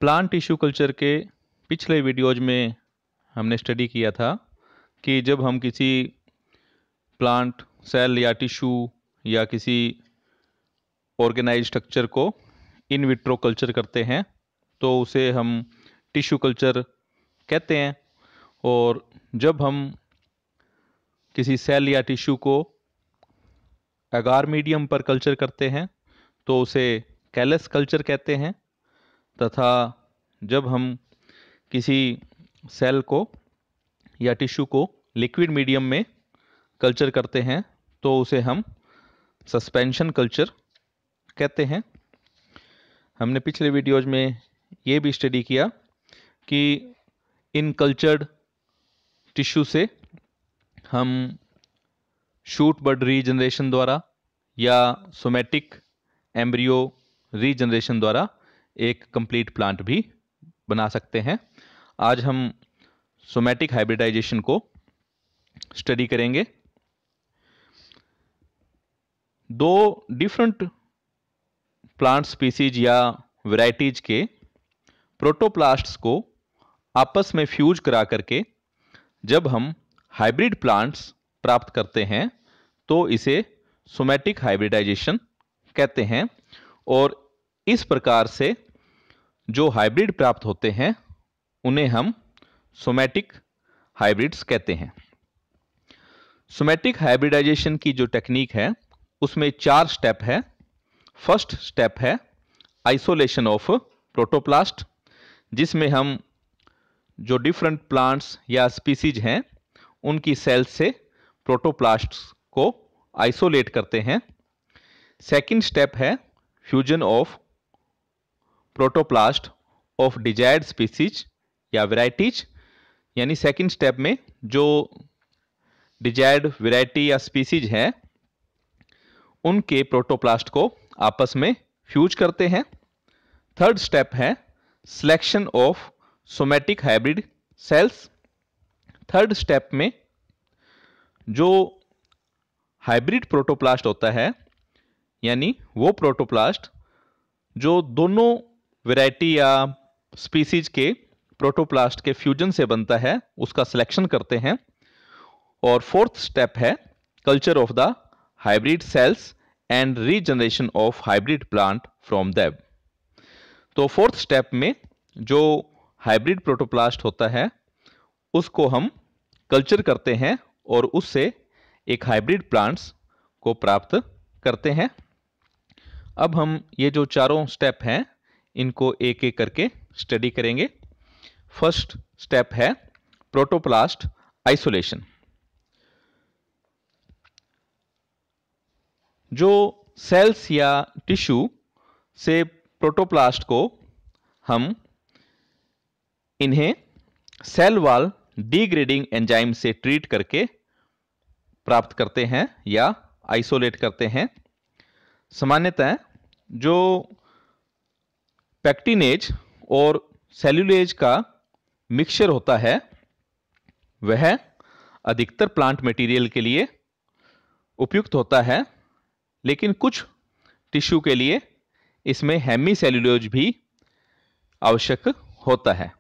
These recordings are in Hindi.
प्लांट टिश्यू कल्चर के पिछले वीडियोज में हमने स्टडी किया था कि जब हम किसी प्लांट सेल या टिश्यू या किसी ऑर्गेनाइज स्ट्रक्चर को इन विट्रो कल्चर करते हैं तो उसे हम टिश्यू कल्चर कहते हैं। और जब हम किसी सेल या टिश्यू को एगार मीडियम पर कल्चर करते हैं तो उसे कैलस कल्चर कहते हैं, तथा जब हम किसी सेल को या टिश्यू को लिक्विड मीडियम में कल्चर करते हैं तो उसे हम सस्पेंशन कल्चर कहते हैं। हमने पिछले वीडियोज में ये भी स्टडी किया कि इन कल्चर्ड टिश्यू से हम शूट बड रीजनरेशन द्वारा या सोमेटिक एम्ब्रियो रीजनरेशन द्वारा एक कंप्लीट प्लांट भी बना सकते हैं। आज हम सोमेटिक हाइब्रिडाइजेशन को स्टडी करेंगे। दो डिफरेंट प्लांट स्पीसीज या वैरायटीज के प्रोटोप्लास्ट्स को आपस में फ्यूज करा करके जब हम हाइब्रिड प्लांट्स प्राप्त करते हैं तो इसे सोमेटिक हाइब्रिडाइजेशन कहते हैं। और इस प्रकार से जो हाइब्रिड प्राप्त होते हैं उन्हें हम सोमेटिक हाइब्रिड्स कहते हैं। सोमेटिक हाइब्रिडाइजेशन की जो टेक्निक है उसमें 4 स्टेप है। फर्स्ट स्टेप है आइसोलेशन ऑफ प्रोटोप्लास्ट, जिसमें हम जो डिफरेंट प्लांट्स या स्पीसीज हैं उनकी सेल्स से प्रोटोप्लास्ट्स को आइसोलेट करते हैं। सेकंड स्टेप है fusion of protoplast of desired species या वैरायटीज, यानी सेकंड स्टेप में जो डिजायर्ड वैरायटी या स्पीसीज हैं उनके प्रोटोप्लास्ट को आपस में फ्यूज करते हैं। थर्ड स्टेप है selection of somatic hybrid cells. Third step में जो हाइब्रिड प्रोटोप्लास्ट होता है, यानी वो प्रोटोप्लास्ट जो दोनों वैरायटी या स्पीसीज के प्रोटोप्लास्ट के फ्यूजन से बनता है, उसका सिलेक्शन करते हैं। और फोर्थ स्टेप है culture of the hybrid cells and regeneration of hybrid plant from them. तो फोर्थ स्टेप में जो हाइब्रिड प्रोटोप्लास्ट होता है उसको हम कल्चर करते हैं और उससे एक हाइब्रिड प्लांट्स को प्राप्त करते हैं। अब हम ये जो चारों स्टेप हैं इनको एक एक करके स्टडी करेंगे। फर्स्ट स्टेप है प्रोटोप्लास्ट आइसोलेशन। जो सेल्स या टिश्यू से प्रोटोप्लास्ट को हम इन्हें सेल वॉल डिग्रेडिंग एंजाइम से ट्रीट करके प्राप्त करते हैं या आइसोलेट करते हैं। सामान्यतः जो पेक्टिनेज और सेल्यूलेज का मिक्सचर होता है वह अधिकतर प्लांट मटेरियल के लिए उपयुक्त होता है, लेकिन कुछ टिश्यू के लिए इसमें हेमी सेल्यूलोज भी आवश्यक होता है।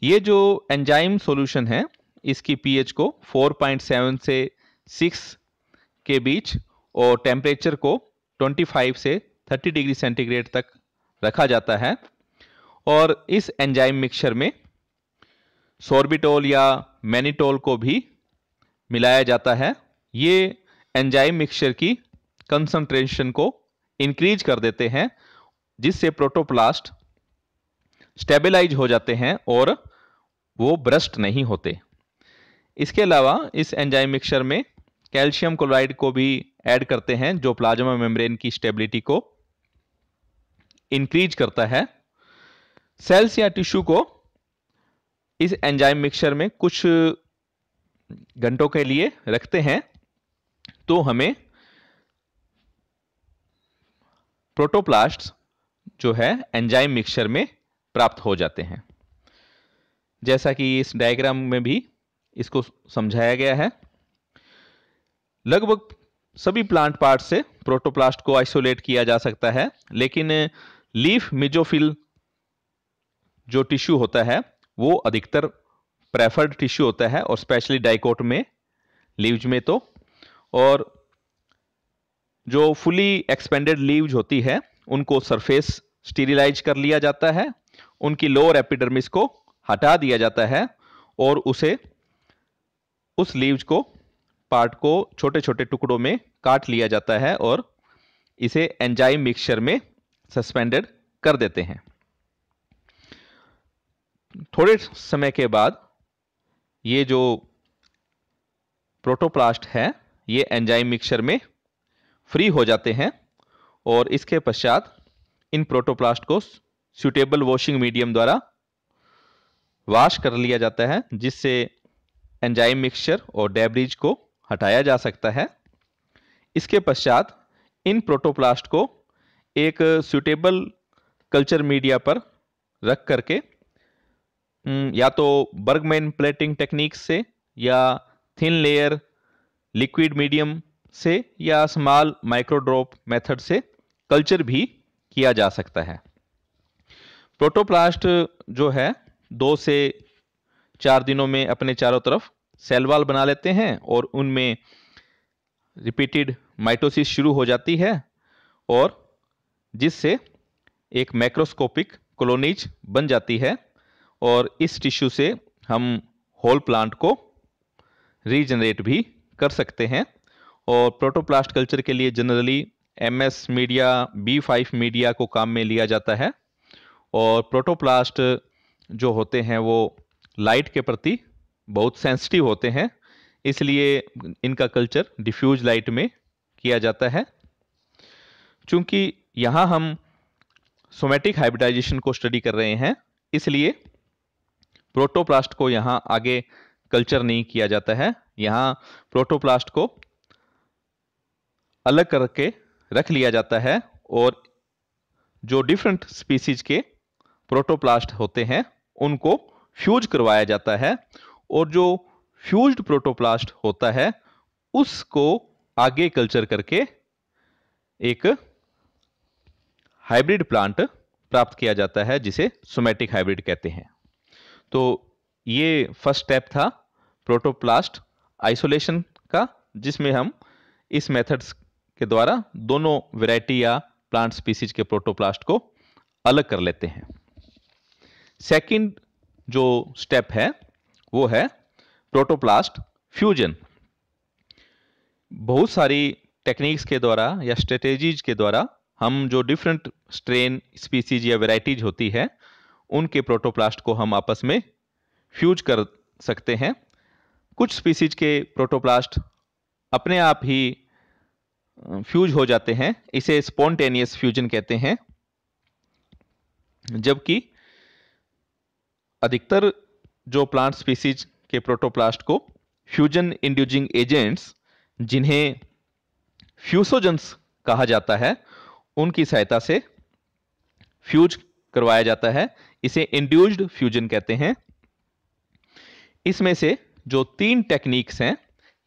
ये जो एंजाइम सॉल्यूशन है इसकी पीएच को 4.7 से 6 के बीच और टेम्परेचर को 25 से 30 डिग्री सेंटीग्रेड तक रखा जाता है। और इस एंजाइम मिक्सचर में सोर्बिटोल या मैनिटोल को भी मिलाया जाता है। ये एंजाइम मिक्सचर की कंसंट्रेशन को इंक्रीज कर देते हैं, जिससे प्रोटोप्लास्ट स्टेबलाइज हो जाते हैं और वो ब्रस्ट नहीं होते। इसके अलावा इस एंजाइम मिक्सचर में कैल्शियम क्लोराइड को भी ऐड करते हैं जो प्लाज्मा मेम्ब्रेन की स्टेबिलिटी को इंक्रीज करता है। सेल्स या टिश्यू को इस एंजाइम मिक्सचर में कुछ घंटों के लिए रखते हैं तो हमें प्रोटोप्लास्ट्स जो है एंजाइम मिक्सचर में प्राप्त हो जाते हैं। जैसा कि इस डायग्राम में भी इसको समझाया गया है। लगभग सभी प्लांट पार्ट से प्रोटोप्लास्ट को आइसोलेट किया जा सकता है, लेकिन लीफ मेसोफिल जो टिश्यू होता है वो अधिकतर प्रेफर्ड टिश्यू होता है, और स्पेशली डाइकोट में, लीव्स में तो। और जो फुली एक्सपेंडेड लीव्स होती है उनको सरफेस स्टीरिलाइज कर लिया जाता है, उनकी लोअर एपिडर्मिस को हटा दिया जाता है, और उस लीव्स को, पार्ट को छोटे छोटे टुकड़ों में काट लिया जाता है और इसे एंजाइम मिक्सचर में सस्पेंडेड कर देते हैं। थोड़े समय के बाद ये जो प्रोटोप्लास्ट है ये एंजाइम मिक्सचर में फ्री हो जाते हैं, और इसके पश्चात इन प्रोटोप्लास्ट को सूटेबल वॉशिंग मीडियम द्वारा वॉश कर लिया जाता है, जिससे एंजाइम मिक्सचर और डेब्रिज को हटाया जा सकता है। इसके पश्चात इन प्रोटोप्लास्ट को एक सूटेबल कल्चर मीडिया पर रख करके या तो बर्गमैन प्लेटिंग टेक्निक से, या थिन लेयर लिक्विड मीडियम से, या स्मॉल माइक्रोड्रॉप मेथड से कल्चर भी किया जा सकता है। प्रोटोप्लास्ट जो है 2 से 4 दिनों में अपने चारों तरफ सेल वॉल बना लेते हैं, और उनमें रिपीटेड माइटोसिस शुरू हो जाती है, और जिससे एक मैक्रोस्कोपिक कॉलोनीज बन जाती है, और इस टिश्यू से हम होल प्लांट को रीजनरेट भी कर सकते हैं। और प्रोटोप्लास्ट कल्चर के लिए generally MS media, B5 media को काम में लिया जाता है, और प्रोटोप्लास्ट जो होते हैं वो लाइट के प्रति बहुत सेंसिटिव होते हैं, इसलिए इनका कल्चर डिफ्यूज लाइट में किया जाता है। चूंकि यहाँ हम सोमेटिक हाइब्रिडाइजेशन को स्टडी कर रहे हैं, इसलिए प्रोटोप्लास्ट को यहाँ आगे कल्चर नहीं किया जाता है। यहाँ प्रोटोप्लास्ट को अलग करके रख लिया जाता है, और जो डिफरेंट स्पीसीज के प्रोटोप्लास्ट होते हैं उनको फ्यूज करवाया जाता है, और जो फ्यूज्ड प्रोटोप्लास्ट होता है उसको आगे कल्चर करके एक हाइब्रिड प्लांट प्राप्त किया जाता है, जिसे सोमेटिक हाइब्रिड कहते हैं। तो ये फर्स्ट स्टेप था प्रोटोप्लास्ट आइसोलेशन का, जिसमें हम इस मेथड्स के द्वारा दोनों वैरायटी या प्लांट स्पीसीज के प्रोटोप्लास्ट को अलग कर लेते हैं। सेकंड जो स्टेप है वो है प्रोटोप्लास्ट फ्यूजन। बहुत सारी टेक्निक्स के द्वारा या स्ट्रेटेजीज के द्वारा हम जो डिफरेंट स्ट्रेन, स्पीसीज या वैरायटीज होती है उनके प्रोटोप्लास्ट को हम आपस में फ्यूज कर सकते हैं। कुछ स्पीसीज के प्रोटोप्लास्ट अपने आप ही फ्यूज हो जाते हैं, इसे स्पॉन्टेनियस फ्यूजन कहते हैं, जबकि अधिकतर जो प्लांट स्पीसीज के प्रोटोप्लास्ट को फ्यूजन इंड्यूसिंग एजेंट्स, जिन्हें फ्यूसोजेंस कहा जाता है, उनकी सहायता से फ्यूज करवाया जाता है। इसे इंड्यूस्ड फ्यूजन कहते हैं। इसमें से जो 3 टेक्निक्स हैं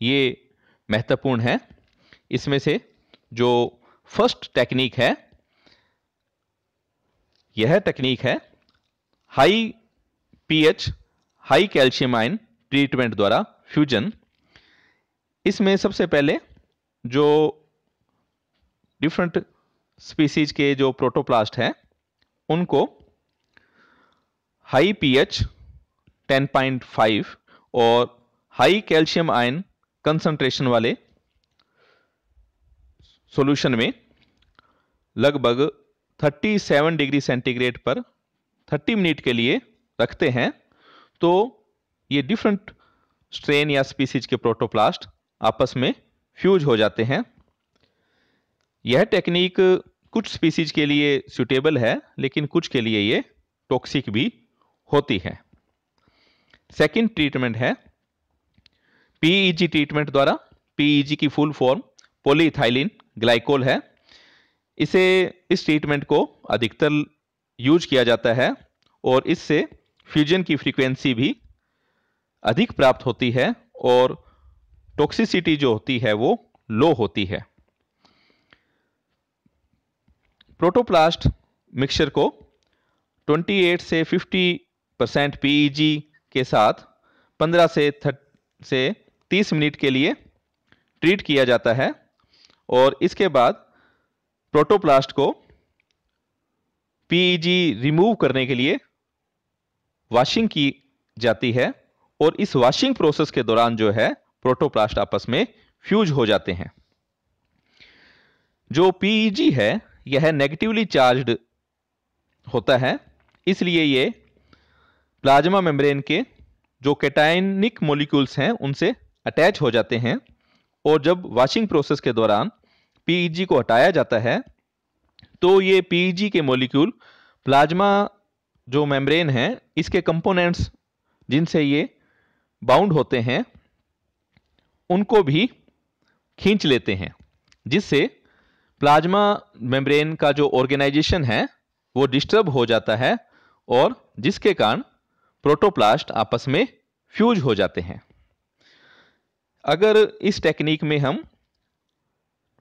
ये महत्वपूर्ण है। इसमें से जो फर्स्ट टेक्निक है, यह टेक्निक है high pH, high calcium ion treatment द्वारा फ्यूजन। इसमें सबसे पहले जो डिफरेंट स्पीसीज के जो प्रोटोप्लास्ट हैं उनको हाई pH 10.5 और हाई कैल्शियम आयन कंसंट्रेशन वाले सॉल्यूशन में लगभग 37 डिग्री सेंटीग्रेड पर 30 मिनट के लिए रखते हैं, तो ये डिफरेंट स्ट्रेन या स्पीसीज के प्रोटोप्लास्ट आपस में फ्यूज हो जाते हैं। यह टेक्निक कुछ स्पीसीज के लिए सूटेबल है, लेकिन कुछ के लिए ये टॉक्सिक भी होती है। सेकंड ट्रीटमेंट है PEG ट्रीटमेंट द्वारा। PEG की फुल फॉर्म पॉलीइथाइलिन ग्लाइकोल है। इस ट्रीटमेंट को अधिकतर यूज किया जाता है और इससे फ्यूजन की फ्रीक्वेंसी भी अधिक प्राप्त होती है और टॉक्सिसिटी जो होती है वो लो होती है। प्रोटोप्लास्ट मिक्सचर को 28 से 50% PEG के साथ 15 से 30 मिनट के लिए ट्रीट किया जाता है और इसके बाद प्रोटोप्लास्ट को PEG रिमूव करने के लिए वॉशिंग की जाती है और इस वॉशिंग प्रोसेस के दौरान जो है प्रोटोप्लास्ट आपस में फ्यूज हो जाते हैं। जो PEG है यह नेगेटिवली चार्ज्ड होता है, इसलिए ये प्लाज्मा मेम्ब्रेन के जो कैटायनिक मॉलिक्यूल्स हैं उनसे अटैच हो जाते हैं और जब वॉशिंग प्रोसेस के दौरान PEG को हटाया जाता है तो ये PEG के मॉलिक्यूल प्लाज्मा जो मेम्ब्रेन है इसके कंपोनेंट्स जिनसे ये बाउंड होते हैं उनको भी खींच लेते हैं, जिससे प्लाज्मा मेम्ब्रेन का जो ऑर्गेनाइजेशन है वो डिस्टर्ब हो जाता है और जिसके कारण प्रोटोप्लास्ट आपस में फ्यूज हो जाते हैं। अगर इस टेक्निक में हम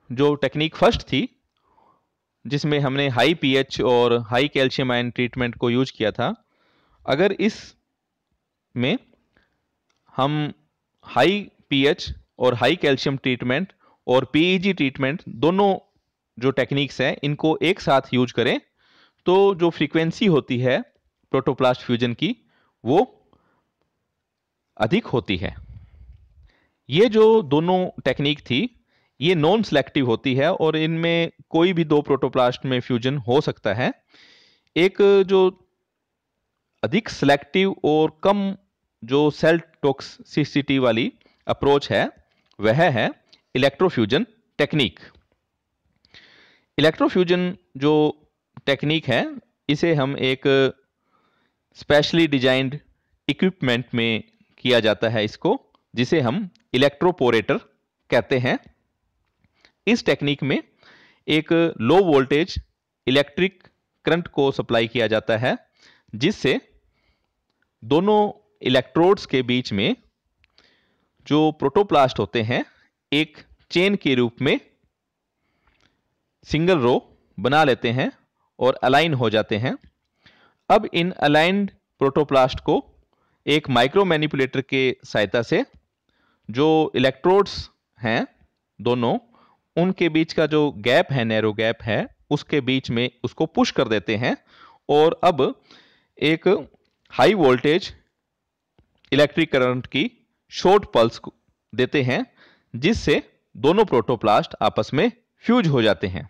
जो टेक्निक फर्स्ट थी जिसमें हमने हाई पीएच और हाई कैल्शियम आयन ट्रीटमेंट को यूज किया था, अगर इस में हम हाई पीएच और हाई कैल्शियम ट्रीटमेंट और PEG ट्रीटमेंट दोनों जो टेक्निक्स हैं इनको एक साथ यूज करें तो जो फ्रीक्वेंसी होती है प्रोटोप्लास्ट फ्यूजन की वो अधिक होती है। ये जो दोनों टेक्निक थी ये नॉन सिलेक्टिव होती है और इनमें कोई भी दो प्रोटोप्लास्ट में फ्यूजन हो सकता है। एक जो अधिक सिलेक्टिव और कम जो सेल टॉक्सिसिटी वाली अप्रोच है वह है इलेक्ट्रोफ्यूजन टेक्निक। इलेक्ट्रोफ्यूजन जो टेक्निक है इसे हम एक स्पेशली डिजाइंड इक्विपमेंट में किया जाता है इसको, जिसे हम इलेक्ट्रोपोरेटर कहते हैं। इस टेक्निक में एक लो वोल्टेज इलेक्ट्रिक करंट को सप्लाई किया जाता है जिससे दोनों इलेक्ट्रोड्स के बीच में जो प्रोटोप्लास्ट होते हैं एक चेन के रूप में सिंगल रो बना लेते हैं और अलाइन हो जाते हैं। अब इन अलाइंड प्रोटोप्लास्ट को एक माइक्रो मैनिपुलेटर के सहायता से जो इलेक्ट्रोड्स हैं दोनों उनके बीच का जो गैप है, नैरो गैप है, उसके बीच में उसको पुश कर देते हैं और अब एक हाई वोल्टेज इलेक्ट्रिक करंट की शॉर्ट पल्स देते हैं जिससे दोनों प्रोटोप्लास्ट आपस में फ्यूज हो जाते हैं।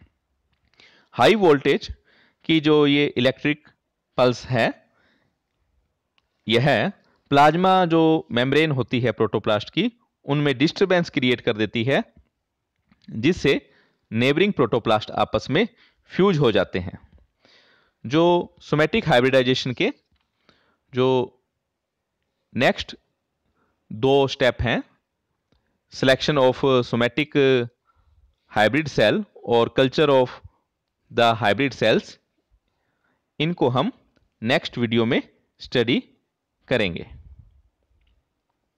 हाई वोल्टेज की जो ये इलेक्ट्रिक पल्स है यह प्लाज्मा जो मेम्ब्रेन होती है प्रोटोप्लास्ट की उनमें डिस्टरबेंस क्रिएट कर देती है जिससे नेबरिंग प्रोटोप्लास्ट आपस में फ्यूज हो जाते हैं। जो सोमैटिक हाइब्रिडाइजेशन के जो नेक्स्ट दो स्टेप हैं, selection of somatic hybrid cell और culture of the hybrid cells, इनको हम नेक्स्ट वीडियो में स्टडी करेंगे।